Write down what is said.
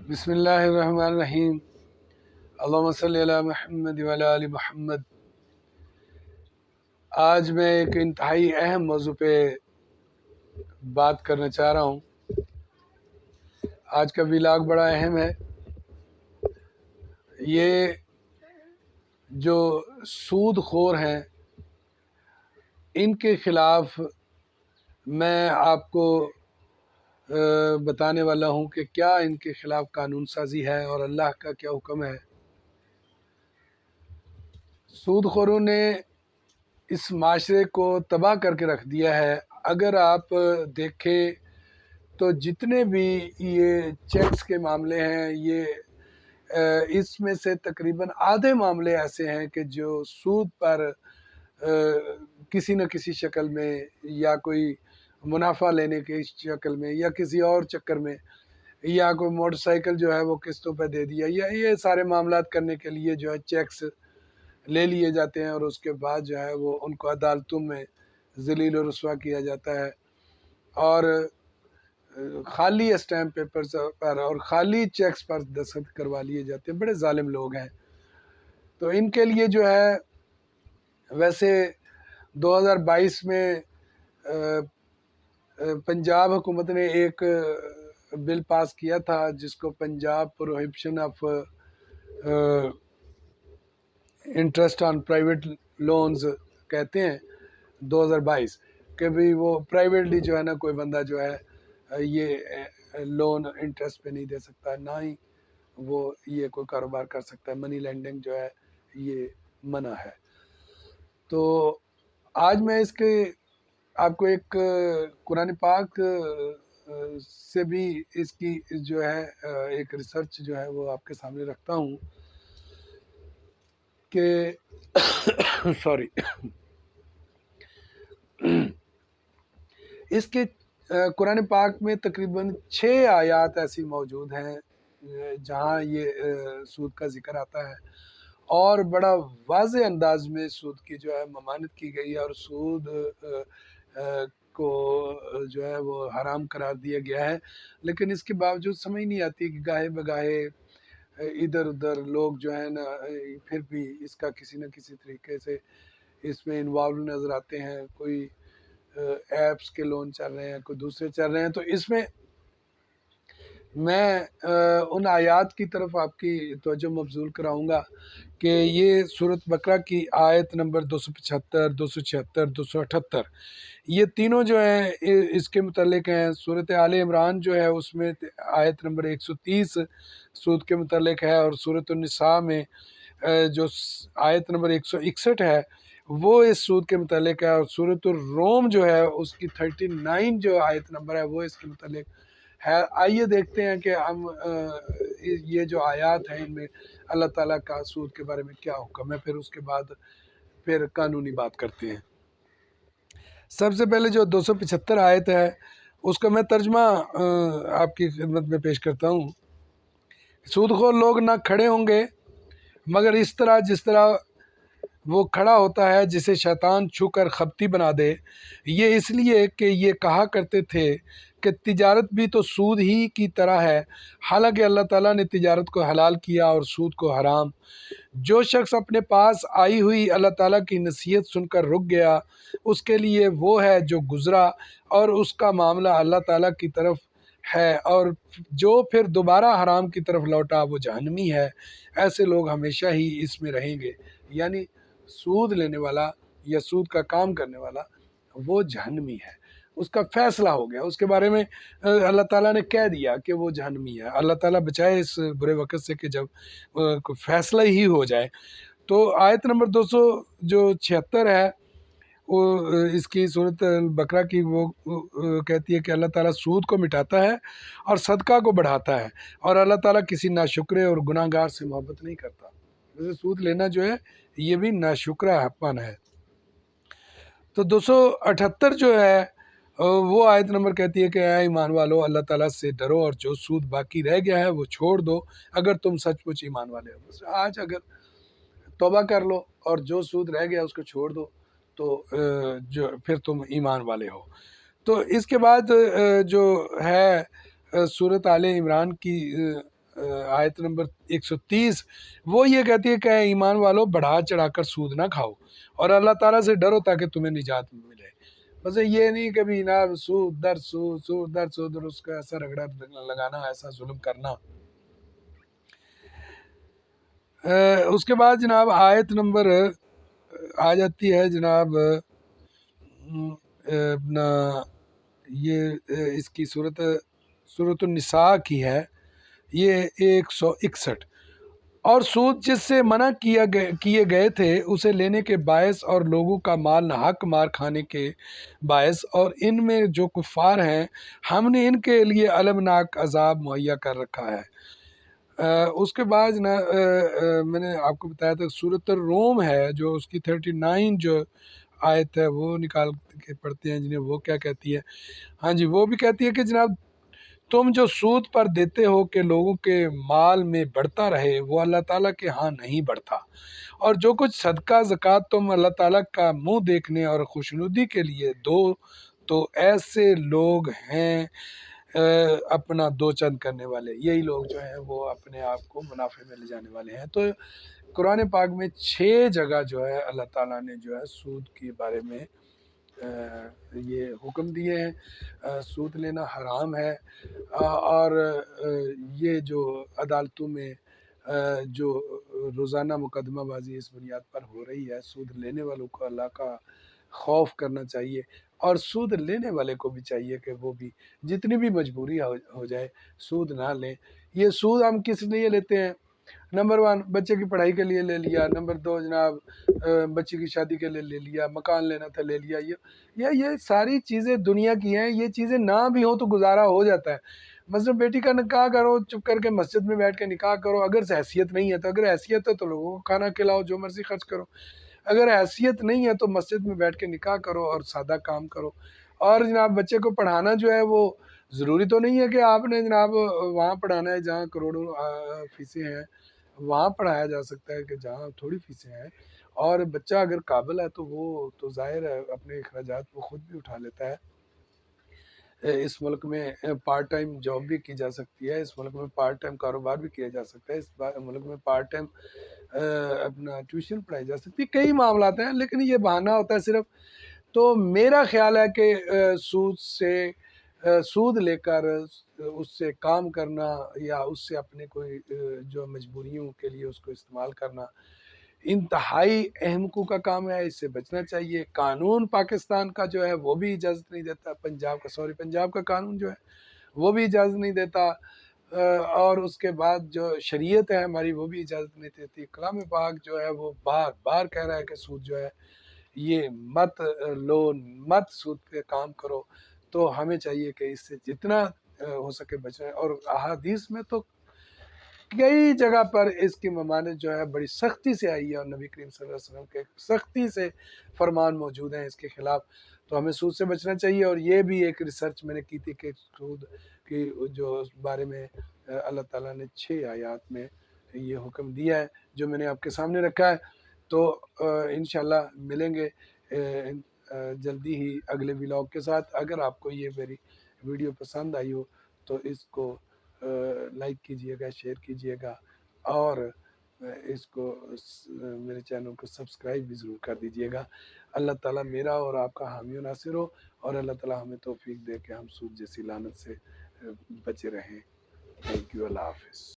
بسم اللہ الرحمن الرحیم۔ اللہم صلی علی محمد وعلی آل محمد۔ آج میں ایک انتہائی اہم موضوع پہ بات کرنا چاہ رہا ہوں۔ آج کا ویلاگ بڑا اہم ہے۔ یہ جو سود خور ہیں ان کے خلاف میں آپ کو بتانے والا ہوں کہ کیا ان کے خلاف قانون سازی ہے اور اللہ کا کیا حکم ہے۔ سود خوروں نے اس معاشرے کو تباہ کر کے رکھ دیا ہے۔ اگر آپ دیکھیں تو جتنے بھی یہ چیکس کے معاملے ہیں، یہ اس میں سے تقریباً آدھے معاملے ایسے ہیں کہ جو سود پر کسی نہ کسی شکل میں یا کوئی منافع لینے کی شکل میں یا کسی اور چکر میں یا کوئی موٹر سائیکل جو ہے وہ قسطوں پہ دے دیا، یا یہ سارے معاملات کرنے کے لیے جو ہے چیکس لے لیے جاتے ہیں اور اس کے بعد جو ہے وہ ان کو عدالتوں میں ذلیل و رسوا کیا جاتا ہے اور خالی اسٹیمپ پیپرز پر اور خالی چیکس پر دستخط کروا لیے جاتے ہیں۔ بڑے ظالم لوگ ہیں۔ تو ان کے لیے جو ہے ویسے 2022 میں پنجاب حکومت نے ایک بل پاس کیا تھا جس کو Punjab prohibition of interest on private loans کہتے ہیں، 2022 کہ بھی وہ پرائیویٹلی جو ہے نا کوئی بندہ جو ہے یہ لون انٹرسٹ پہ نہیں دے سکتا، نہ ہی وہ یہ کوئی کاروبار کر سکتا ہے۔ منی لینڈنگ جو ہے یہ منع ہے۔ تو آج میں اس کے آپ کو ایک قرآن پاک سے بھی اس کی جو ہے ایک ریسرچ جو ہے وہ آپ کے سامنے رکھتا ہوں کہ سوری اس کے قرآن پاک میں تقریباً 6 آیات ایسی موجود ہیں جہاں یہ سود کا ذکر آتا ہے اور بڑا واضح انداز میں سود کی جو ہے ممانعت کی گئی ہے اور سود کو جو ہے وہ حرام قرار دیا گیا ہے۔ لیکن اس کے باوجود سمجھ نہیں آتی کہ گاہے بگاہے ادھر ادھر لوگ جو ہے نا پھر بھی اس کا کسی نہ کسی طریقے سے اس میں انوالو نظر آتے ہیں۔ کوئی ایپس کے لون چل رہے ہیں، کوئی دوسرے چل رہے ہیں۔ تو اس میں ان آیات کی طرف آپ کی توجہ مبذول کراؤں گا کہ یہ سورۃ بقرہ کی آیت نمبر 275، 276، 278 یہ تینوں جو ہیں اس کے متعلق ہیں۔ سورۃ آل عمران جو ہے اس میں آیت نمبر 130 سود کے متعلق ہے، اور سورۃ النساء میں جو آیت نمبر 161 ہے وہ اس سود کے متعلق ہے، اور سورۃ الروم جو ہے اس کی 39 جو آیت نمبر ہے وہ اس کے متعلق ہے۔ آئیے دیکھتے ہیں کہ ہم یہ جو آیات ہیں ان میں اللہ تعالیٰ کا سود کے بارے میں کیا حکم ہے، پھر اس کے بعد پھر قانونی بات کرتے ہیں۔ سب سے پہلے جو 275 آیت ہے اس کا میں ترجمہ آپ کی خدمت میں پیش کرتا ہوں۔ سود خور لوگ نہ کھڑے ہوں گے مگر اس طرح جس طرح وہ کھڑا ہوتا ہے جسے شیطان چھو کر خپتی بنا دے، یہ اس لیے کہ یہ کہا کرتے تھے کہ تجارت بھی تو سود ہی کی طرح ہے، حالانکہ اللہ تعالیٰ نے تجارت کو حلال کیا اور سود کو حرام۔ جو شخص اپنے پاس آئی ہوئی اللہ تعالیٰ کی نصیحت سن کر رک گیا، اس کے لیے وہ ہے جو گزرا اور اس کا معاملہ اللہ تعالیٰ کی طرف ہے، اور جو پھر دوبارہ حرام کی طرف لوٹا وہ جہنمی ہے۔ ایسے لوگ ہمیشہ ہی اس میں رہیں گے۔ یعنی سود لینے والا یا سود کا کام کرنے والا وہ جہنمی ہے، اس کا فیصلہ ہو گیا، اس کے بارے میں اللہ تعالیٰ نے کہہ دیا کہ وہ جہنمی ہے۔ اللہ تعالیٰ بچائے اس برے وقت سے کہ جب کوئی فیصلہ ہی ہو جائے۔ تو آیت نمبر 276 ہے وہ اس کی سورۃ البقرہ کی، وہ کہتی ہے کہ اللہ تعالیٰ سود کو مٹاتا ہے اور صدقہ کو بڑھاتا ہے، اور اللہ تعالیٰ کسی ناشکرے اور گناہ گار سے محبت نہیں کرتا۔ جیسے سود لینا جو ہے یہ بھی ناشکرہ پن ہے۔ تو 278 جو ہے وہ آیت نمبر کہتی ہے کہ اے ایمان والو اللہ تعالیٰ سے ڈرو اور جو سود باقی رہ گیا ہے وہ چھوڑ دو اگر تم سچ مچ ایمان والے ہو۔ بس آج اگر توبہ کر لو اور جو سود رہ گیا اس کو چھوڑ دو تو جو پھر تم ایمان والے ہو۔ تو اس کے بعد جو ہے سورۃ آل عمران کی آیت نمبر 130 وہ یہ کہتی ہے کہ اے ایمان والو بڑھا چڑھا کر سود نہ کھاؤ اور اللہ تعالیٰ سے ڈرو تاکہ تمہیں نجات ملے. بس یہ نہیں کہ بھی جناب سود در سود، سود در سود، اور اس کا ایسا رگڑا لگانا، ایسا ظلم کرنا. اس کے بعد جناب آیت نمبر آ جاتی ہے جناب اپنا یہ اس کی سورۃ النساء کی ہے، یہ 161. اور سود جس سے منع کیے گئے تھے اسے لینے کے باعث اور لوگوں کا مال ناحق مار کھانے کے باعث، اور ان میں جو کفار ہیں ہم نے ان کے لیے المناک عذاب مہیا کر رکھا ہے. اس کے بعد نا میں نے آپ کو بتایا تھا سورۃ الروم ہے جو اس کی 39 جو آیت ہے وہ نکال کے پڑھتے ہیں جنہیں، وہ کیا کہتی ہے؟ ہاں جی، وہ بھی کہتی ہے کہ جناب تم جو سود پر دیتے ہو کہ لوگوں کے مال میں بڑھتا رہے، وہ اللہ تعالیٰ کے ہاں نہیں بڑھتا، اور جو کچھ صدقہ زکوٰۃ تم اللہ تعالیٰ کا منہ دیکھنے اور خوشنودی کے لیے دو تو ایسے لوگ ہیں اپنا دو چند کرنے والے، یہی لوگ جو ہیں وہ اپنے آپ کو منافع میں لے جانے والے ہیں. تو قرآن پاک میں 6 جگہ جو ہے اللہ تعالیٰ نے جو ہے سود کے بارے میں یہ حکم دیے ہیں. سود لینا حرام ہے، اور یہ جو عدالتوں میں جو روزانہ مقدمہ بازی اس بنیاد پر ہو رہی ہے، سود لینے والوں کو اللہ کا خوف کرنا چاہیے، اور سود لینے والے کو بھی چاہیے کہ وہ بھی جتنی بھی مجبوری ہو جائے سود نہ لیں. یہ سود ہم کس لیے لیتے ہیں؟ نمبر 1 بچے کی پڑھائی کے لیے لے لیا، نمبر 2 جناب بچی کی شادی کے لیے لے لیا، مکان لینا تھا لے لیا. یہ ساری چیزیں دنیا کی ہیں، یہ چیزیں نہ بھی ہوں تو گزارا ہو جاتا ہے. مثلا بیٹی کا نکاح کرو، چپ کر کے مسجد میں بیٹھ کے نکاح کرو. اگر حیثیت نہیں ہے تو، اگر حیثیت ہے تو لوگوں کو کھانا کھلاؤ، جو مرضی خرچ کرو. اگر حیثیت نہیں ہے تو مسجد میں بیٹھ کے نکاح کرو اور سادہ کام کرو. اور جناب بچے کو پڑھانا جو ہے وہ ضروری تو نہیں ہے کہ آپ نے جناب وہاں پڑھانا ہے جہاں کروڑوں فیسیں ہیں، وہاں پڑھایا جا سکتا ہے کہ جہاں تھوڑی فیسیں ہیں. اور بچہ اگر قابل ہے تو وہ تو ظاہر ہے اپنے اخراجات وہ خود بھی اٹھا لیتا ہے. اس ملک میں پارٹ ٹائم جاب بھی کی جا سکتی ہے، اس ملک میں پارٹ ٹائم کاروبار بھی کیا جا سکتا ہے، اس ملک میں پارٹ ٹائم اپنا ٹیوشن پڑھائی جا سکتی ہے. کئی معاملات ہیں، لیکن یہ بہانہ ہوتا ہے صرف. تو میرا خیال ہے کہ سود لے کر اس سے کام کرنا یا اس سے اپنے کوئی جو مجبوریوں کے لیے اس کو استعمال کرنا انتہائی احمقوں کا کام ہے. اس سے بچنا چاہیے. قانون پاکستان کا جو ہے وہ بھی اجازت نہیں دیتا، پنجاب کا قانون جو ہے وہ بھی اجازت نہیں دیتا، اور اس کے بعد جو شریعت ہے ہماری وہ بھی اجازت نہیں دیتی. کلام پاک جو ہے وہ بار بار کہہ رہا ہے کہ سود جو ہے یہ مت لو، مت سود پہ کام کرو. تو ہمیں چاہیے کہ اس سے جتنا ہو سکے بچیں. اور احادیث میں تو کئی جگہ پر اس کی ممانعت جو ہے بڑی سختی سے آئی ہے، اور نبی کریم صلی اللہ علیہ وسلم کے سختی سے فرمان موجود ہیں اس کے خلاف. تو ہمیں سود سے بچنا چاہیے. اور یہ بھی ایک ریسرچ میں نے کی تھی کہ سود کی جو اس بارے میں اللہ تعالیٰ نے 6 آیات میں یہ حکم دیا ہے جو میں نے آپ کے سامنے رکھا ہے. تو انشاءاللہ ملیں گے جلدی ہی اگلے ولاگ کے ساتھ. اگر آپ کو یہ میری ویڈیو پسند آئی ہو تو اس کو لائک کیجئے گا، شیئر کیجئے گا، اور اس کو میرے چینل کو سبسکرائب بھی ضرور کر دیجئے گا. اللہ تعالیٰ میرا اور آپ کا حامی و ناصر ہو، اور اللہ تعالیٰ ہمیں توفیق دے کہ ہم سود جیسی لعنت سے بچے رہیں. Thank you. اللہ حافظ.